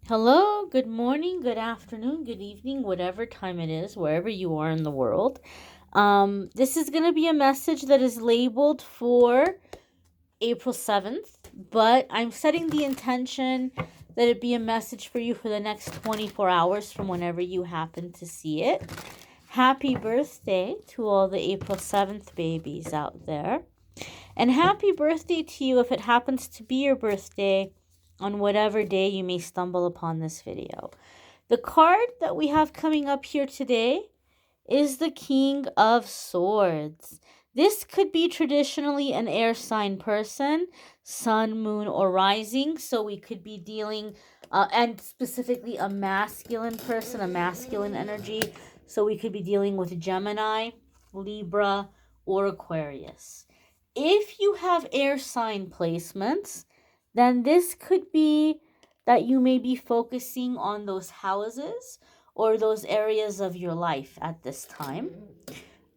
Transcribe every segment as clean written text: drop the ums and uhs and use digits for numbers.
Hello, good morning, good afternoon, good evening, whatever time it is, wherever you are in the world. This is going to be a message that is labeled for April 7th, but I'm setting the intention that it be a message for you for the next 24 hours from whenever you happen to see it. Happy birthday to all the April 7th babies out there. And happy birthday to you if it happens to be your birthday on whatever day you may stumble upon this video. The card that we have coming up here today is the King of Swords. This could be traditionally an air sign person, sun, moon, or rising. So we could be dealing, and specifically a masculine person, a masculine energy. So we could be dealing with Gemini, Libra, or Aquarius. If you have air sign placements, then this could be that you may be focusing on those houses or those areas of your life at this time.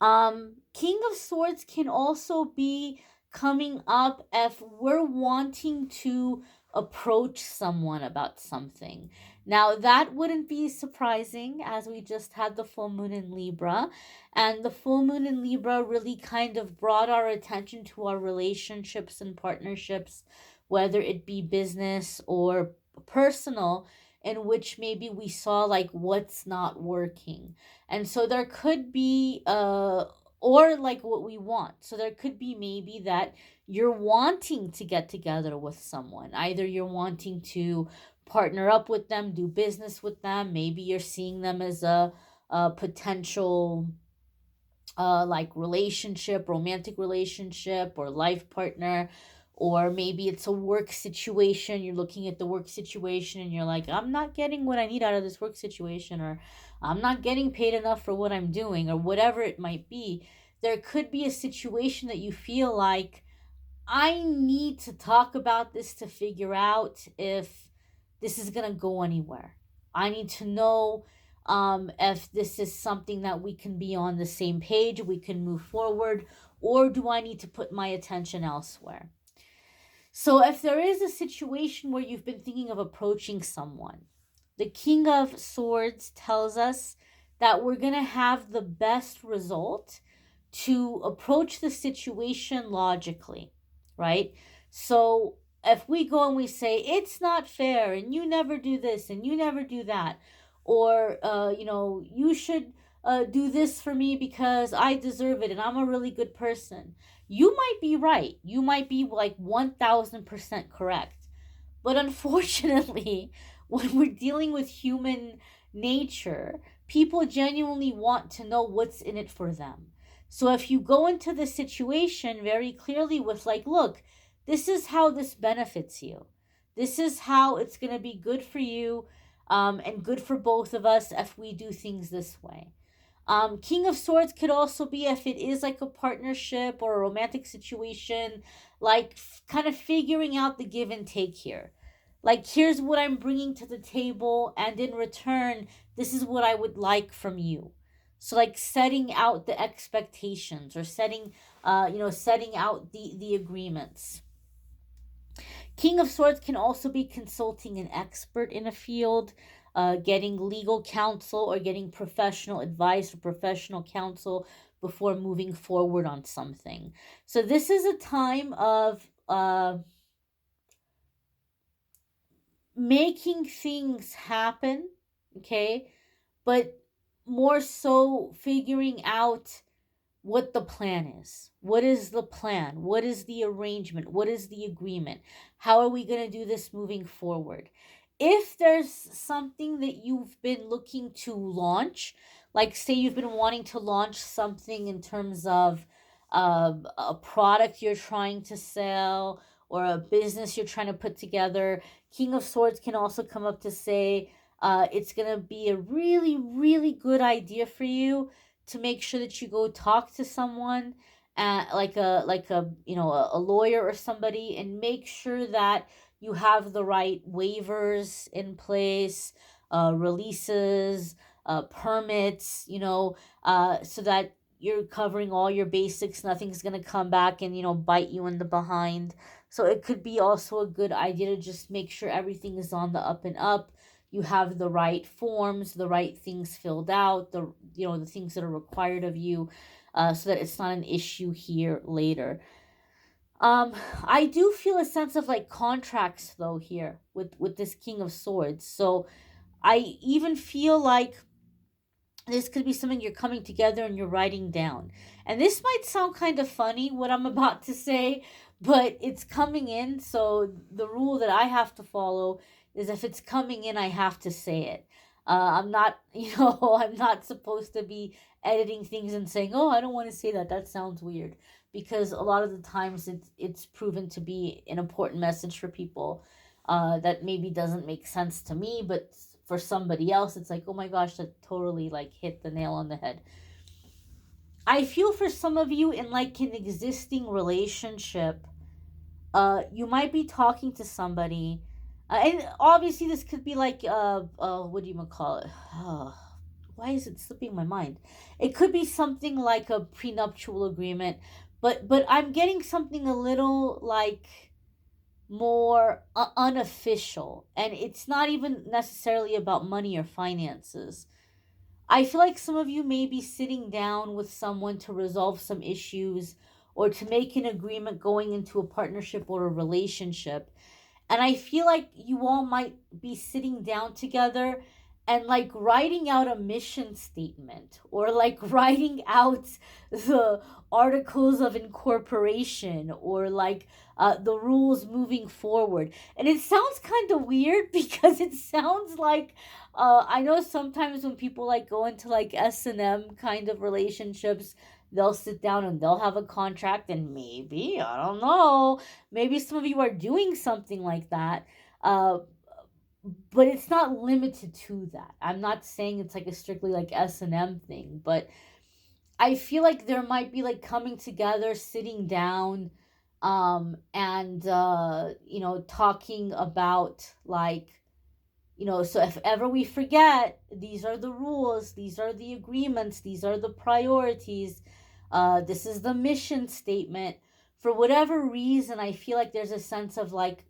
King of Swords can also be coming up if we're wanting to approach someone about something. Now, that wouldn't be surprising as we just had the full moon in Libra, and the full moon in Libra really kind of brought our attention to our relationships and partnerships, whether it be business or personal, in which maybe we saw like what's not working. And so there could be or like what we want. So there could be maybe that you're wanting to get together with someone. Either you're wanting to partner up with them, do business with them. Maybe you're seeing them as a potential like relationship, romantic relationship, or life partner. Or maybe it's a work situation. You're looking at the work situation and you're like, I'm not getting what I need out of this work situation, or I'm not getting paid enough for what I'm doing, or whatever it might be. There could be a situation that you feel like, I need to talk about this to figure out if this is going to go anywhere. I need to know if this is something that we can be on the same page, we can move forward, or do I need to put my attention elsewhere? So, if there is a situation where you've been thinking of approaching someone, the King of Swords tells us that we're going to have the best result to approach the situation logically, right? So, if we go and we say, it's not fair, and you never do this, and you never do that, or, you should do this for me because I deserve it and I'm a really good person, you might be right. You might be like 1000% correct. But unfortunately, when we're dealing with human nature, people genuinely want to know what's in it for them. So if you go into the situation very clearly with, like, look, this is how this benefits you, this is how it's going to be good for you, and good for both of us if we do things this way. King of Swords could also be if it is like a partnership or a romantic situation, like kind of figuring out the give and take here. Like, here's what I'm bringing to the table, and in return, this is what I would like from you. So, like setting out the expectations or setting out the agreements. King of Swords can also be consulting an expert in a field, getting legal counsel or getting professional advice or professional counsel before moving forward on something. So this is a time of making things happen, okay? But more so figuring out what the plan is. What is the plan? What is the arrangement? What is the agreement? How are we going to do this moving forward? If there's something that you've been looking to launch, like say you've been wanting to launch something in terms of a product you're trying to sell or a business you're trying to put together, King of Swords can also come up to say it's going to be a really, really good idea for you to make sure that you go talk to someone, like a a lawyer or somebody, and make sure that you have the right waivers in place, releases, permits, so that you're covering all your basics. Nothing's going to come back and bite you in the behind. So it could be also a good idea to just make sure everything is on the up and up, you have the right forms, the right things filled out, the things that are required of you, so that it's not an issue here later. Um, I do feel a sense of like contracts though here with this King of Swords. So I even feel like this could be something you're coming together and you're writing down. And this might sound kind of funny what I'm about to say, but it's coming in. So the rule that I have to follow is if it's coming in, I have to say it. I'm not, I'm not supposed to be editing things and saying, "Oh, I don't want to say that. That sounds weird." Because a lot of the times it's proven to be an important message for people that maybe doesn't make sense to me, but for somebody else it's like, oh my gosh, that totally like hit the nail on the head. I feel for some of you in like an existing relationship, you might be talking to somebody, and obviously this could be like what do you call it? Why is it slipping my mind? It could be something like a prenuptial agreement, but I'm getting something a little like more unofficial, and it's not even necessarily about money or finances. I feel like some of you may be sitting down with someone to resolve some issues or to make an agreement going into a partnership or a relationship. And I feel like you all might be sitting down together and like writing out a mission statement or like writing out the articles of incorporation or like the rules moving forward. And it sounds kind of weird because it sounds like I know sometimes when people like go into like S&M kind of relationships, they'll sit down and they'll have a contract, and maybe, I don't know, maybe some of you are doing something like that. Uh, but it's not limited to that. I'm not saying it's like a strictly like S&M thing, but I feel like there might be like coming together, sitting down, and talking about like, so if ever we forget, these are the rules, these are the agreements, these are the priorities, this is the mission statement. For whatever reason, I feel like there's a sense of like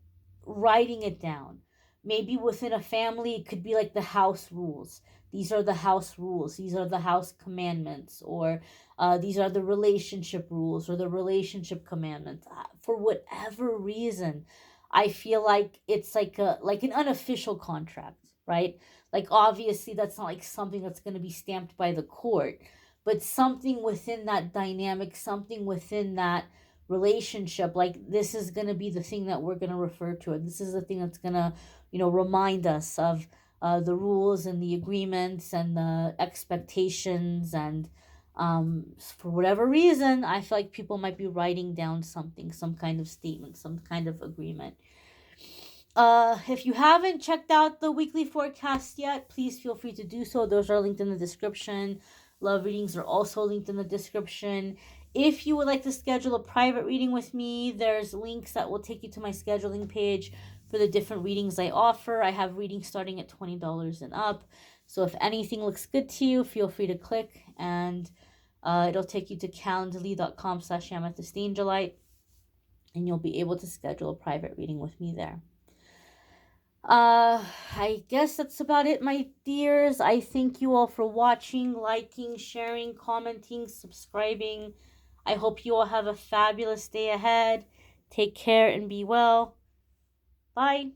writing it down. Maybe within a family, it could be like the house rules. These are the house rules. These are the house commandments, or these are the relationship rules or the relationship commandments. For whatever reason, I feel like it's like an unofficial contract, right? Like obviously that's not like something that's going to be stamped by the court, but something within that dynamic, something within that relationship, like this is going to be the thing that we're going to refer to it. This is the thing that's going to, remind us of the rules and the agreements and the expectations. And for whatever reason, I feel like people might be writing down something, some kind of statement, some kind of agreement. If you haven't checked out the weekly forecast yet, please feel free to do so. Those are linked in the description. Love readings are also linked in the description. If you would like to schedule a private reading with me, there's links that will take you to my scheduling page for the different readings I offer. I have readings starting at $20 and up. So if anything looks good to you, feel free to click, and it'll take you to calendly.com/amethystangelite, and you'll be able to schedule a private reading with me there. I guess that's about it, my dears. I thank you all for watching, liking, sharing, commenting, subscribing. I hope you all have a fabulous day ahead. Take care and be well. Bye.